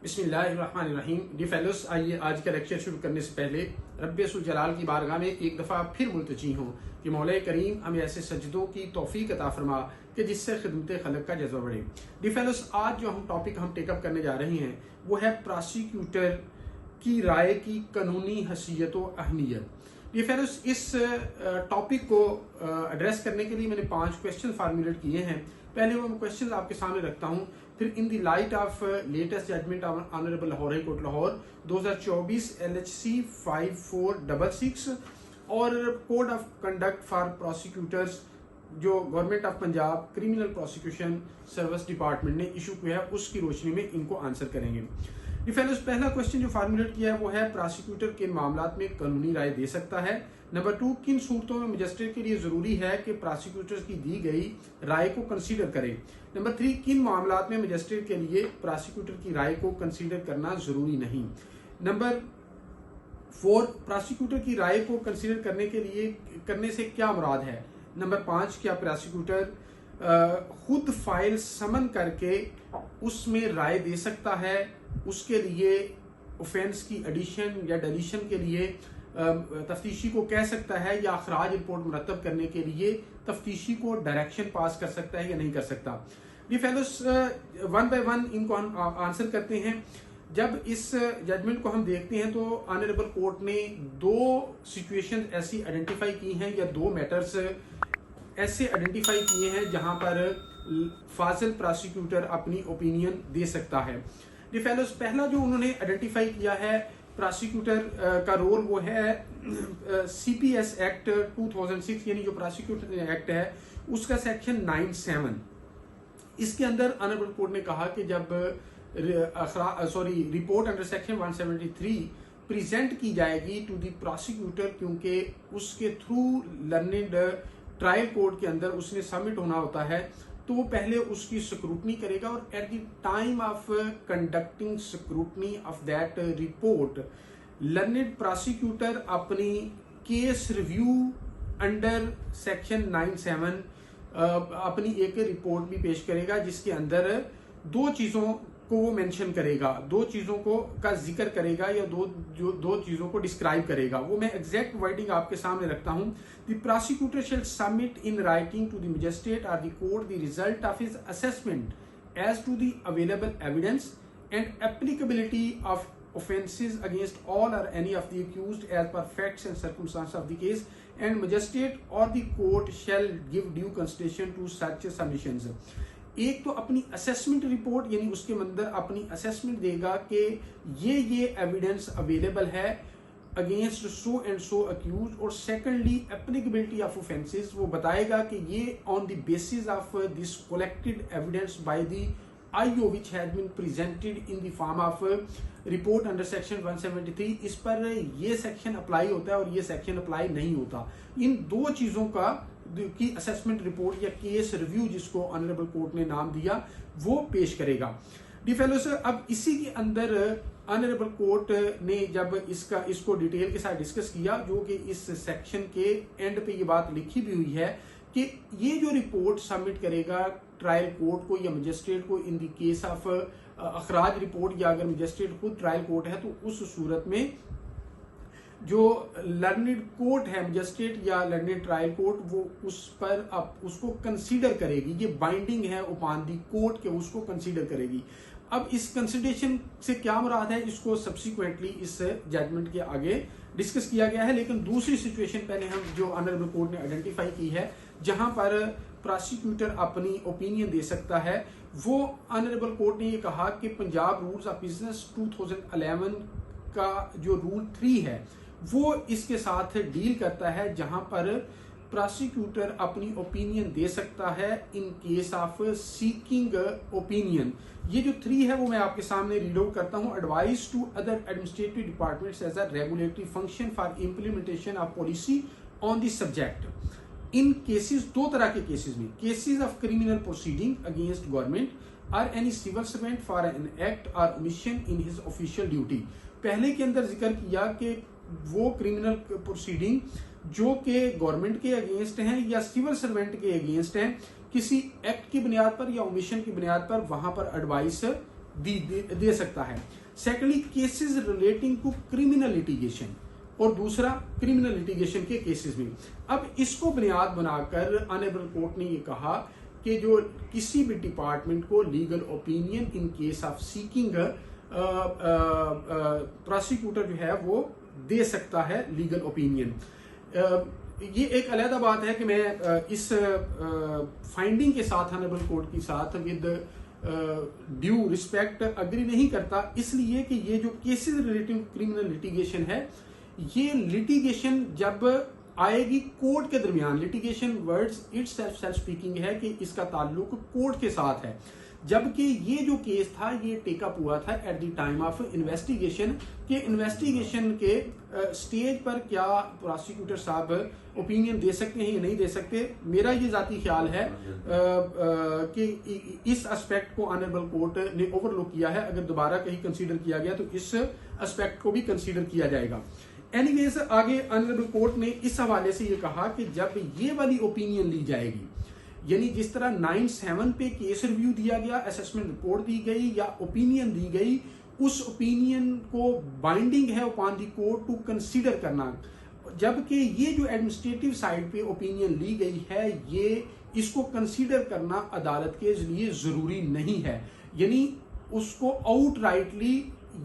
बिस्मिल्लाहिर्रहमानिर्रहीम। D fellows, आइए आज का लेक्चर शुरू करने से पहले रब्बे जलाल की बारगाह में एक दफ़ा फिर मुल्तजी हूँ कि मौला करीम हमें ऐसे सजदों की तौफीक अता फरमा कि जिससे खिदमत खलक का जज्बा बढ़े। डी फेलोस, आज जो टॉपिक हम टेकअप करने जा रहे हैं वो है प्रोसिक्यूटर की राय की कानूनी हैसियत व अहमियत। डी फेलोस, इस टॉपिक को एड्रेस करने के लिए मैंने 5 क्वेश्चन फार्मुलेट किए हैं। पहले वो क्वेश्चन आपके सामने रखता हूँ, फिर in the light of latest judgement of honourable Lahore High Court Lahore 2024 LHC 5466 और code of conduct for prosecutors जो government of Punjab criminal prosecution service department ने इशू किया है, उसकी रोशनी में इनको आंसर करेंगे। डिफेंस, पहला क्वेश्चन जो फार्मुलेट किया है वो है प्रोसिक्यूटर किन मामलात में कानूनी राय दे सकता है। नंबर 2, किन सूरतों में मजिस्ट्रेट के लिए जरूरी है कि प्रोसिक्यूटर की दी गई राय को कंसीडर करे। नंबर 3, किन मामलात में मजिस्ट्रेट के लिए प्रोसिक्यूटर की राय को कंसीडर करना जरूरी नहीं। नंबर 4, प्रोसिक्यूटर की राय को कंसीडर करने से क्या मुराद है। नंबर 5, क्या प्रोसिक्यूटर खुद फाइल समन करके उसमें राय दे सकता है, उसके लिए ऑफेंस की एडिशन या डिलीशन के लिए तफ्तीशी को कह सकता है या अखराज रिपोर्ट मुरतब करने के लिए तफ्तीशी को डायरेक्शन पास कर सकता है या नहीं कर सकता। D fellows, one by one इनको हम आंसर करते हैं। जब इस जजमेंट को हम देखते हैं तो ऑनरेबल कोर्ट ने 2 सिचुएशन ऐसी आइडेंटिफाई की हैं या 2 मैटर्स ऐसे आइडेंटिफाई किए हैं जहां पर फाजिल प्रोसिक्यूटर अपनी ओपिनियन दे सकता है। डी फेलोस, पहला जो उन्होंने आइडेंटिफाई किया है प्रोसिक्यूटर का रोल वो है CPS एक्ट 2006 यानी जो प्रोसिक्यूटर एक्ट है उसका सेक्शन 97। इसके अंदर ऑनरेबल कोर्ट ने कहा कि जब रिपोर्ट अंडर सेक्शन 173 प्रेजेंट की जाएगी टू द प्रोसिक्यूटर, क्योंकि उसके थ्रू लर्निंग ट्रायल कोर्ट के अंदर उसने सबमिट होना होता है, तो वो पहले उसकी स्क्रूटनी करेगा और at the time of conducting scrutiny of that report learned prosecutor अपनी केस रिव्यू अंडर सेक्शन 97 अपनी एक रिपोर्ट भी पेश करेगा जिसके अंदर 2 चीजों को वो मेंशन करेगा, 2 चीजों को का जिक्र करेगा या दो चीजों को डिस्क्राइब करेगा। वो मैं एग्जैक्ट वर्डिंग आपके सामने रखता हूं। The prosecutor shall submit in writing to the magistrate और the court the result of his assessment as to the available evidence and applicability of offences against all or any of the accused as per facts and circumstances of the case, and magistrate or the court shall give due consideration to such submissions। एक तो अपनी assessment report यानी उसके अंदर अपनी assessment देगा कि ये एविडेंस अवेलेबल है against so and so accuse, और सेकंडली एप्लीकेबिलिटी ऑफ ऑफेंसेस वो बताएगा कि ये on the basis of this collected evidence by the IO which has been presented in the form of report under section 173 इस पर ये section apply होता है और ये सेक्शन अप्लाई नहीं होता। इन 2 चीजों का की असेसमेंट रिपोर्ट या केस रिव्यू जिसको ऑनरेबल कोर्ट ने नाम दिया वो पेश करेगा। डी फेलोस, अब इसी के अंदर ऑनरेबल कोर्ट ने जब इसको डिटेल के साथ डिस्कस किया, जो कि इस सेक्शन के एंड पे ये बात लिखी भी हुई है कि ये जो रिपोर्ट सबमिट करेगा ट्रायल कोर्ट को या मजिस्ट्रेट को इन द केस ऑफ अखराज रिपोर्ट, या अगर मजिस्ट्रेट खुद ट्रायल कोर्ट है तो उस सूरत में जो लर्निड कोर्ट है मजिस्ट्रेट या लर्निड ट्रायल कोर्ट वो उस पर उसको कंसीडर करेगी। ये बाइंडिंग है उपॉन द कोर्ट के, उसको कंसीडर करेगी। अब इस कंसिडरेशन से क्या मुराद है इसको सब्सिक्वेंटली इस जजमेंट के आगे डिस्कस किया गया है। लेकिन दूसरी सिचुएशन पहले हम जो ऑनरेबल कोर्ट ने आइडेंटिफाई की है जहां पर प्रोसिक्यूटर अपनी ओपिनियन दे सकता है, वो ऑनरेबल कोर्ट ने ये कहा कि पंजाब रूल्स ऑफ बिजनेस 2011 का जो रूल 3 है वो इसके साथ डील करता है, जहां पर प्रोसिक्यूटर अपनी ओपिनियन दे सकता है in case of seeking opinion. ये जो 3 है वो मैं आपके सामने रीड आउट करता हूं। Advice to other administrative departments as a regulatory function for implementation of policy on this subject in cases, 2 तरह के केसेस में, cases of criminal proceeding against government और any civil servant for an act और omission in his official duty. पहले के अंदर जिक्र किया कि वो क्रिमिनल प्रोसीडिंग जो कि गवर्नमेंट के अगेंस्ट हैं या सिविल सर्वेंट के अगेंस्ट हैं, किसी एक्ट की बुनियाद पर या ओमिशन की बुनियाद पर वहां पर एडवाइस दे सकता है। Secondly cases relating to criminal litigation, और दूसरा क्रिमिनल लिटिगेशन के केसेस में। अब इसको बुनियाद बनाकर ऑनरेबल कोर्ट ने ये कहा कि जो किसी भी डिपार्टमेंट को legal opinion in case of seeking prosecutor जो है वो दे सकता है लीगल ओपिनियन। ये एक अलग बात है कि मैं इस फाइंडिंग के साथ ऑनरेबल कोर्ट के साथ विद ड्यू रिस्पेक्ट अग्री नहीं करता, इसलिए कि ये जो केसेस रिलेटिव क्रिमिनल लिटिगेशन है, ये लिटिगेशन जब आएगी कोर्ट के दरमियान, litigation words itself self speaking है कि इसका ताल्लुक कोर्ट के साथ है, जबकि ये जो केस था ये टेकअप हुआ था at the time of investigation के इन्वेस्टिगेशन के स्टेज पर क्या प्रोसिक्यूटर साहब ओपिनियन दे सकते हैं या नहीं दे सकते। मेरा ये जाती ख्याल है कि इस एस्पेक्ट को ऑनरेबल कोर्ट ने ओवरलुक किया है। अगर दोबारा कहीं कंसीडर किया गया तो इस एस्पेक्ट को भी कंसीडर किया जाएगा। एनीवेज आगे ऑनरेबल कोर्ट ने इस हवाले से ये कहा कि जब ये वाली ओपिनियन ली जाएगी, यानी जिस तरह 9/7 पे केस रिव्यू दिया गया, असेसमेंट रिपोर्ट दी गई या ओपिनियन दी गई, उस ओपिनियन को बाइंडिंग है upon the court to consider करना, जबकि ये जो एडमिनिस्ट्रेटिव साइड पे ओपिनियन ली गई है ये इसको कंसीडर करना अदालत के लिए जरूरी नहीं है। यानी उसको आउटराइटली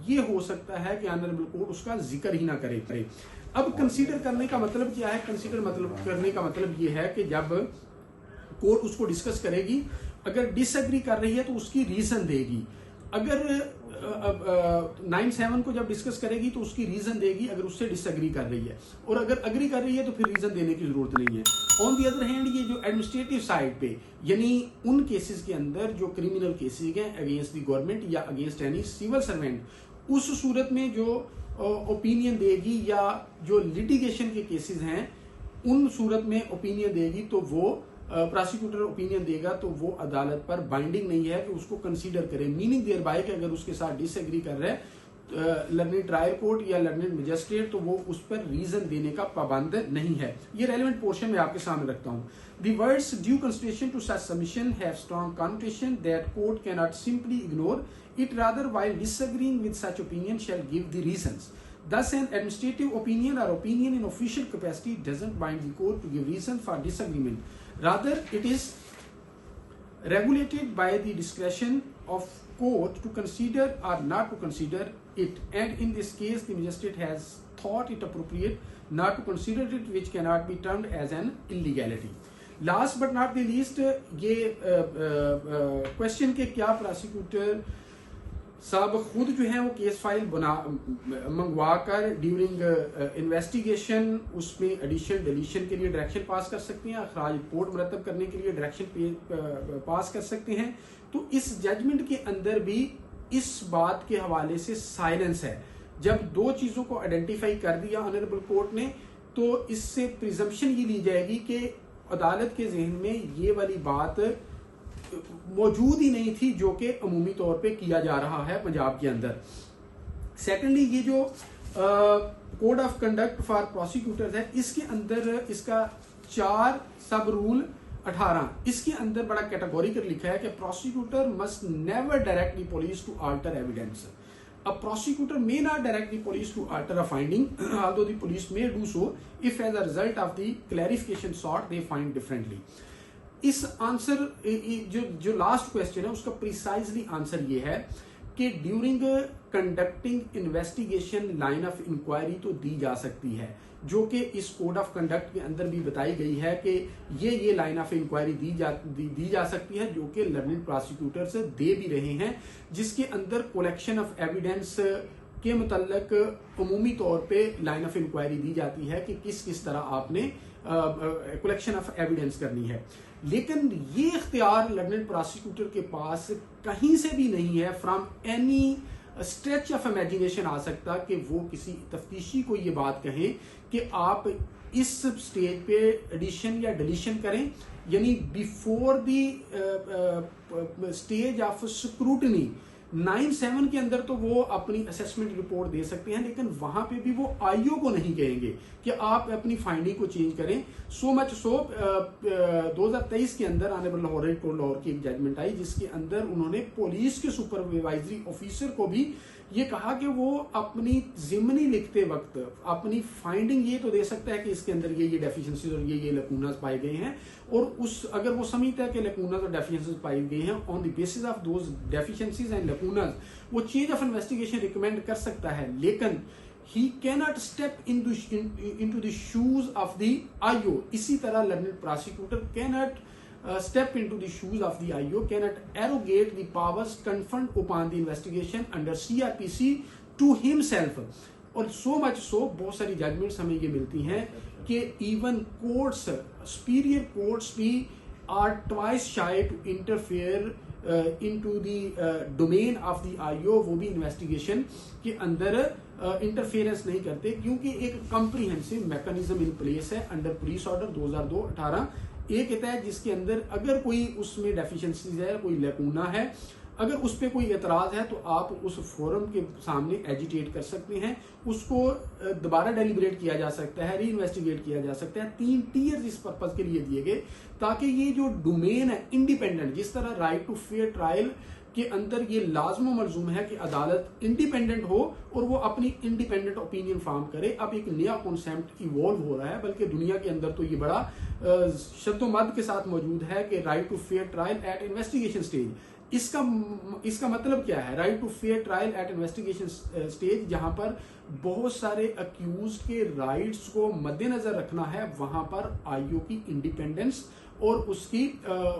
ये हो सकता है कि ऑनरेबल कोर्ट उसका जिक्र ही ना करे। अब कंसीडर करने का मतलब क्या है? कंसीडर मतलब करने का मतलब ये है कि जब कोर्ट उसको डिस्कस करेगी, अगर डिसएग्री कर रही है तो उसकी रीजन देगी। अगर 9/7 को जब डिस्कस करेगी तो उसकी रीजन देगी अगर उससे डिसएग्री कर रही है, और अगर अग्री कर रही है तो फिर रीजन देने की जरूरत नहीं है। ऑन दी अदर हैंड ये जो एडमिनिस्ट्रेटिव साइड पे, यानी उन केसेस के अंदर जो क्रिमिनल केसेस हैं अगेंस्ट द गवर्नमेंट या अगेंस्ट एनी सिविल सर्वेंट, उस सूरत में जो ओपिनियन देगी या जो लिटिगेशन के केसेस हैं उन सूरत में ओपिनियन देगी तो वो प्रोसिक्यूटर ओपिनियन देगा तो वो अदालत पर बाइंडिंग नहीं है कि उसको कंसीडर करे। मीनिंग देयर बाय कि अगर उसके साथ डिसएग्री कर रहे हैं लर्निंग ट्रायल कोर्ट या लर्निंग मजिस्ट्रेट तो वो उस पर रीजन देने का पाबंद नहीं है। ये रेलेवेंट पोर्शन में आपके सामने रखता हूं। The words due consideration to such submission have strong connotation that court cannot simply ignore it, rather while disagreeing with such opinion shall give the reasons. Thus an administrative opinion or opinion in official capacity doesn't bind the court to give reason for disagreement. Rather it is regulated by the discretion of court to consider or not to consider it, and in this case the magistrate has thought it appropriate not to consider it, which cannot be termed as an illegality. Last but not the least, ये question के क्या prosecutor साहब खुद जो है वो case file मंगवा कर ड्यूरिंग इन्वेस्टिगेशन उसमें एडिशन डिलीशन के लिए डायरेक्शन पास कर सकते हैं, अखराज रिपोर्ट मरतब करने के लिए डायरेक्शन पास कर सकते हैं। तो इस जजमेंट के अंदर भी इस बात के हवाले से साइलेंस है। जब दो चीजों को आइडेंटिफाई कर दिया ऑनरेबल कोर्ट ने तो इससे प्रिजम्पशन ये ली जाएगी कि अदालत के जहन में ये वाली बात मौजूद ही नहीं थी जो कि अमूमी तौर पे किया जा रहा है पंजाब के अंदर। सेकेंडली ये जो code of conduct for prosecutors है इसके अंदर इसका 4 सब रूल 18 इसके अंदर बड़ा कैटेगोरिकल लिखा है कि prosecutor must never direct the police to alter evidence. A prosecutor may not direct the police to alter a finding, although the police may do so if as a result of the clarification sought they find differently. इस answer जो last question है उसका precisely answer ये है कि during conducting investigation line of inquiry तो दी जा सकती है, जो कि इस कोड ऑफ कंडक्ट के अंदर भी बताई गई है कि ये लाइन ऑफ इंक्वायरी दी जा सकती है, जो कि लर्निंग प्रोसिक्यूटर्स दे भी रहे हैं, जिसके अंदर कलेक्शन ऑफ एविडेंस के मुतल्लक अमूमी तौर पे लाइन ऑफ इंक्वायरी दी जाती है कि किस तरह आपने कलेक्शन ऑफ एविडेंस करनी है। लेकिन ये इख्तियार लर्निंग प्रोसिक्यूटर के पास कहीं से भी नहीं है, from any stretch of imagination आ सकता कि वो किसी तफ्तीशी को ये बात कहें कि आप इस स्टेज पे एडिशन या डिलीशन करें, यानी before the stage of scrutiny 9(7) के अंदर तो वो अपनी असेसमेंट रिपोर्ट दे सकते हैं, लेकिन वहां पे भी वो आईओ को नहीं कहेंगे कि आप अपनी फाइंडिंग को चेंज करें। सो मच सो 2023 के अंदर honourable Lahore High Court Lahore की एक जजमेंट आई, जिसके अंदर उन्होंने पुलिस के सुपरवाइजरी ऑफिसर को भी ये कहा कि वो अपनी जिम्नी लिखते वक्त अपनी फाइंडिंग ये तो दे सकता है कि इसके अंदर ये डेफिशिएंसीज और ये लकूनास पाए गए हैं, और उस अगर वो समझता है कि लकूनास और डेफिशिएंसीज पाई गई हैं, on the basis of those deficiencies and lacunas वो चेंज ऑफ इन्वेस्टिगेशन रिकमेंड कर सकता है, लेकिन he cannot step into the shoes of the IO। इसी तरह learned prosecutor cannot step into the shoes of the IO, cannot arrogate the powers conferred upon the investigation under CRPC to himself। और so much so बहुत सारी judgements हमें ये मिलती हैं कि इवन कोर्ट्स, सुपीरियर कोर्ट्स भी are twice shy to interfere into the domain of the IO। वो भी इन्वेस्टिगेशन के अंदर इंटरफेरेंस नहीं करते, क्योंकि एक कंप्रीहेंसिव मैकेनिज्म इन प्लेस है अंडर पुलिस ऑर्डर 2002-18 एक है, जिसके अंदर अगर कोई उसमें डेफिशिएंसीज है, कोई लैकूना है, अगर उस पर कोई एतराज है तो आप उस फोरम के सामने एजिटेट कर सकते हैं, उसको दोबारा डेलिब्रेट किया जा सकता है, री इन्वेस्टिगेट किया जा सकता है। 3 टीयर्स इस पर्पज के लिए दिए गए ताकि ये जो डोमेन है इंडिपेंडेंट, जिस तरह राइट टू फेयर ट्रायल के अंदर ये लाजम मलजूम है कि अदालत इंडिपेंडेंट हो और वो अपनी इंडिपेंडेंट ओपिनियन फॉर्म करे। अब एक नया कॉन्सेप्ट इवॉल्व हो रहा है, बल्कि दुनिया के अंदर तो ये बड़ा शब्दोमद के साथ मौजूद है कि right to fair trial at investigation stage. इसका मतलब क्या है? Right to fair trial at investigation stage, जहां पर बहुत सारे अक्यूज के राइट्स को मद्देनजर रखना है, वहां पर आईओ की इंडिपेंडेंस और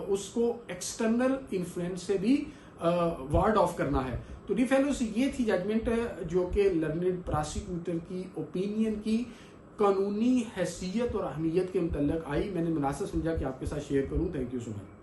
उसको एक्सटर्नल इन्फ्लुएंस से भी वार्ड ऑफ करना है। तो डी फेलोस, ये थी जजमेंट जो कि लर्नेड प्रोसिक्यूटर की ओपिनियन की कानूनी हैसियत और अहमियत के मुतल्लिक आई। मैंने मुनासिब समझा कि आपके साथ शेयर करूं। Thank you so much.